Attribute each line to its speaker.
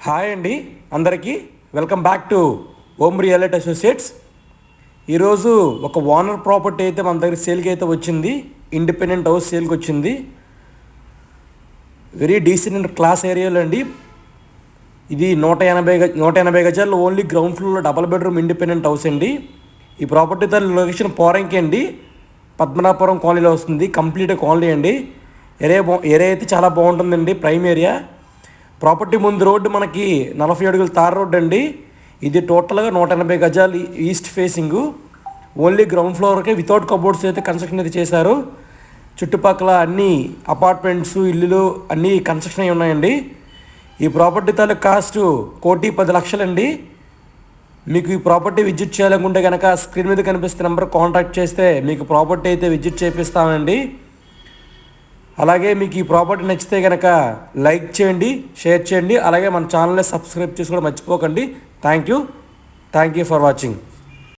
Speaker 1: Hi అండి, అందరికీ welcome back two ohm real associates. ఈరోజు ఒక ఓనర్ ప్రాపర్టీ అయితే మన దగ్గర సేల్కి అయితే వచ్చింది. ఇండిపెండెంట్ హౌస్ సేల్కి వచ్చింది. వెరీ డీసెంట్ క్లాస్ ఏరియాలో అండి. ఇది 180 గజాల్లో ఓన్లీ గ్రౌండ్ ఫ్లోర్లో డబల్ బెడ్రూమ్ ఇండిపెండెంట్ హౌస్ అండి. ఈ ప్రాపర్టీ తన లొకేషన్ పోరంకి అండి, పద్మనాభపురం కాలనీలో వస్తుంది. కంప్లీట్ కాలనీ అండి. ఏరియా అయితే చాలా బాగుంటుందండి, ప్రైమ్ ఏరియా. ప్రాపర్టీ ముందు రోడ్డు మనకి 40 అడుగుల తార్ రోడ్డు అండి. ఇది టోటల్గా 180 గజాలు ఈస్ట్ ఫేసింగు. ఓన్లీ గ్రౌండ్ ఫ్లోర్కే వితౌట్ కబోర్డ్స్ అయితే కన్స్ట్రక్షన్ అయితే చేశారు. చుట్టుపక్కల అన్ని అపార్ట్మెంట్స్, ఇల్లులు అన్నీ కన్స్ట్రక్షన్ అయి ఉన్నాయండి. ఈ ప్రాపర్టీ తాలూకు కాస్ట్ 1,10,00,000 అండి. మీకు ఈ ప్రాపర్టీ విజిట్ చేయాలనుకుంటే కనుక స్క్రీన్ మీద కనిపిస్తున్న నెంబర్ కాంటాక్ట్ చేస్తే మీకు ప్రాపర్టీ అయితే విజిట్ చేపిస్తామండి. అలాగే మీకు ఈ ప్రాపర్టీ నచ్చితే కనుక లైక్ చేయండి, షేర్ చేయండి. అలాగే మన ఛానల్ని సబ్స్క్రైబ్ చేసుకోవడం మర్చిపోకండి. Thank you for watching.